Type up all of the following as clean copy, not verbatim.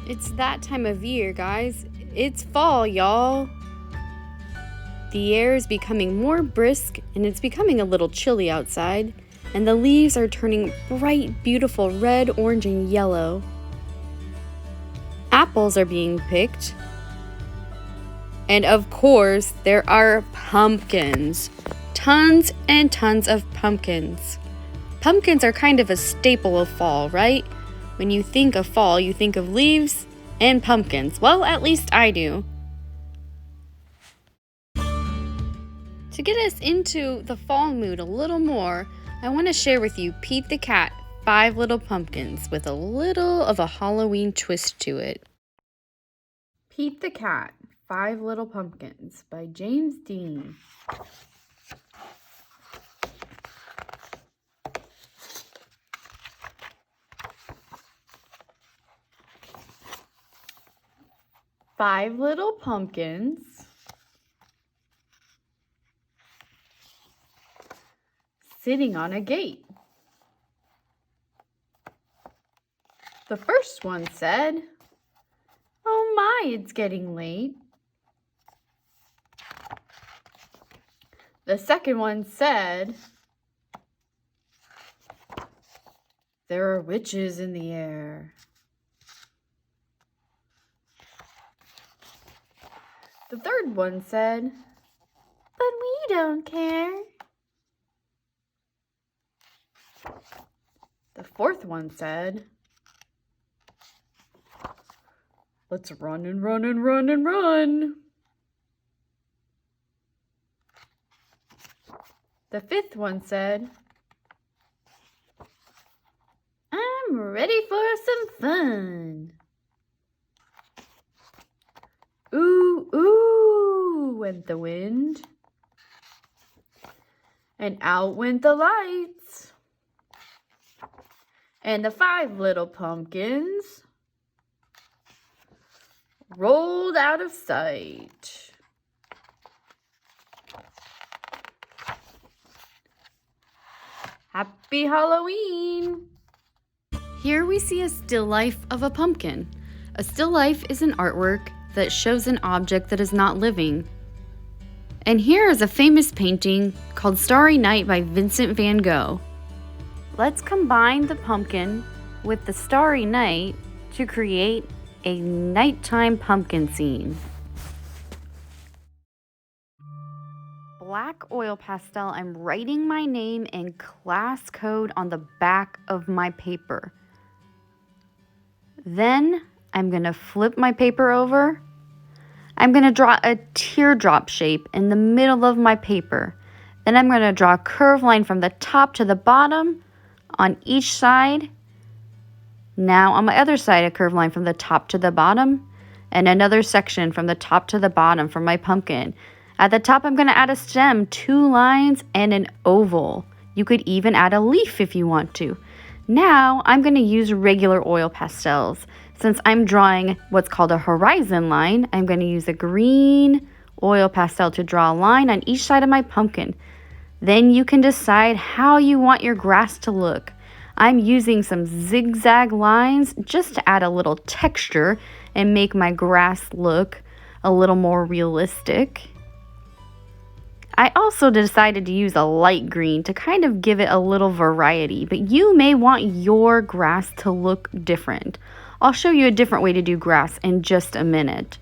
It's that time of year, guys. It's fall, y'all. The air is becoming more brisk and it's becoming a little chilly outside, and the leaves are turning bright, beautiful red, orange, and yellow. Apples are being picked. And of course, there are pumpkins. Tons and tons of pumpkins. Pumpkins are kind of a staple of fall, right? When you think of fall, you think of leaves and pumpkins. Well, at least I do. To get us into the fall mood a little more, I want to share with you Pete the Cat, 5 Little Pumpkins, with a little of a Halloween twist to it. Pete the Cat, 5 Little Pumpkins by James Dean. Five little pumpkins sitting on a gate. The first one said, "Oh my, it's getting late." The second one said, "There are witches in the air." The third one said, "But we don't care." The fourth one said, "Let's run and run and run and run." The fifth one said, "I'm ready for some fun." Ooh, ooh, went the wind. And out went the lights. And the 5 little pumpkins rolled out of sight. Happy Halloween! Here we see a still life of a pumpkin. A still life is an artwork that shows an object that is not living. And here is a famous painting called Starry Night by Vincent van Gogh. Let's combine the pumpkin with the starry night to create a nighttime pumpkin scene. Black oil pastel, I'm writing my name and class code on the back of my paper. Then I'm going to flip my paper over. I'm going to draw a teardrop shape in the middle of my paper. Then I'm going to draw a curved line from the top to the bottom on each side. Now on my other side, a curved line from the top to the bottom, and another section from the top to the bottom for my pumpkin. At the top, I'm going to add a stem, 2 lines, and an oval. You could even add a leaf if you want to. Now I'm going to use regular oil pastels. Since I'm drawing what's called a horizon line, I'm going to use a green oil pastel to draw a line on each side of my pumpkin. Then you can decide how you want your grass to look. I'm using some zigzag lines just to add a little texture and make my grass look a little more realistic. I also decided to use a light green to kind of give it a little variety, but you may want your grass to look different. I'll show you a different way to do grass in just a minute.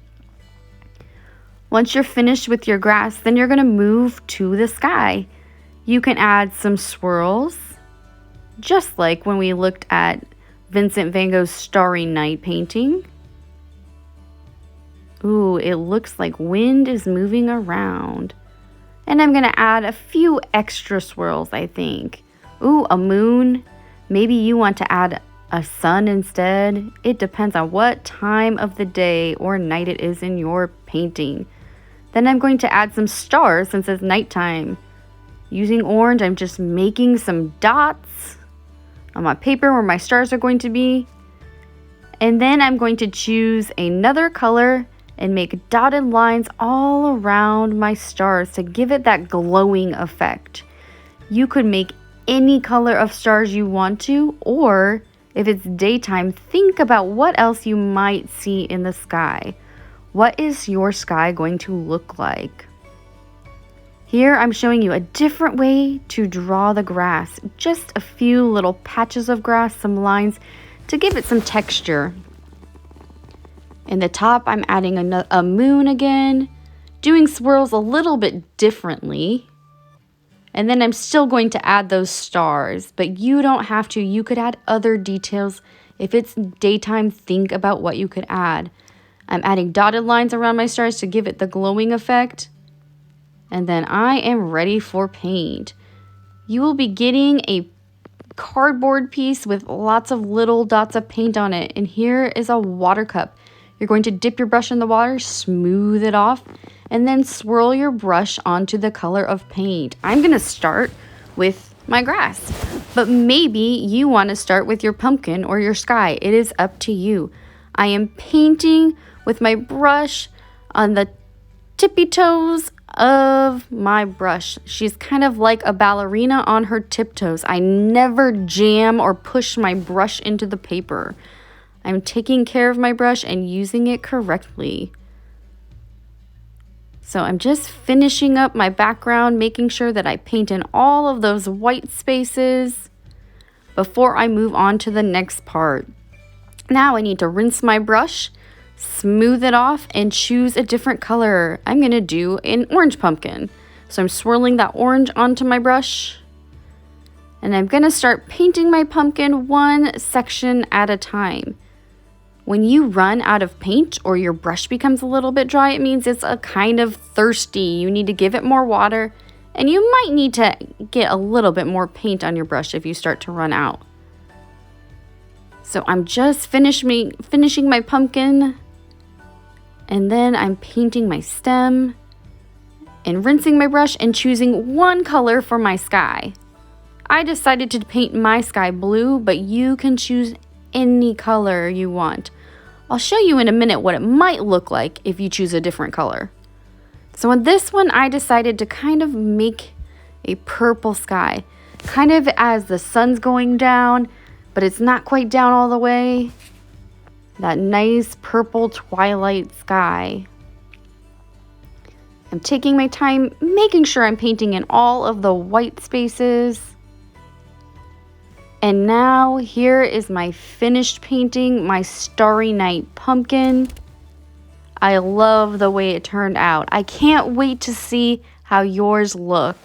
Once you're finished with your grass, then you're going to move to the sky. You can add some swirls, just like when we looked at Vincent van Gogh's Starry Night painting. Ooh, it looks like wind is moving around. And I'm going to add a few extra swirls, I think. Ooh, a moon. Maybe you want to add a sun instead. It depends on what time of the day or night it is in your painting. Then I'm going to add some stars since it's nighttime. Using orange, I'm just making some dots on my paper where my stars are going to be. And then I'm going to choose another color and make dotted lines all around my stars to give it that glowing effect. You could make any color of stars you want to, or If it's daytime, think about what else you might see in the sky. What is your sky going to look like? Here I'm showing you a different way to draw the grass. Just a few little patches of grass, some lines to give it some texture. In the top, I'm adding a moon again, doing swirls a little bit differently. And then I'm still going to add those stars, but you don't have to. You could add other details. If it's daytime, think about what you could add. I'm adding dotted lines around my stars to give it the glowing effect. And then I am ready for paint. You will be getting a cardboard piece with lots of little dots of paint on it. And here is a water cup. You're going to dip your brush in the water, smooth it off, and then swirl your brush onto the color of paint. I'm going to start with my grass, but maybe you want to start with your pumpkin or your sky. It is up to you. I am painting with my brush on the tippy toes of my brush. She's kind of like a ballerina on her tiptoes. I never jam or push my brush into the paper. I'm taking care of my brush and using it correctly. So I'm just finishing up my background, making sure that I paint in all of those white spaces before I move on to the next part. Now I need to rinse my brush, smooth it off, and choose a different color. I'm going to do an orange pumpkin. So I'm swirling that orange onto my brush. And I'm going to start painting my pumpkin one section at a time. When you run out of paint or your brush becomes a little bit dry, it means it's a kind of thirsty. You need to give it more water, and you might need to get a little bit more paint on your brush if you start to run out. So I'm just finishing my pumpkin, and then I'm painting my stem and rinsing my brush and choosing one color for my sky. I decided to paint my sky blue, but you can choose any color you want. I'll show you in a minute what it might look like if you choose a different color. So on this one, I decided to kind of make a purple sky, kind of as the sun's going down, but it's not quite down all the way. That nice purple twilight sky. I'm taking my time, making sure I'm painting in all of the white spaces. And now here is my finished painting, my Starry Night pumpkin. I love the way it turned out. I can't wait to see how yours look.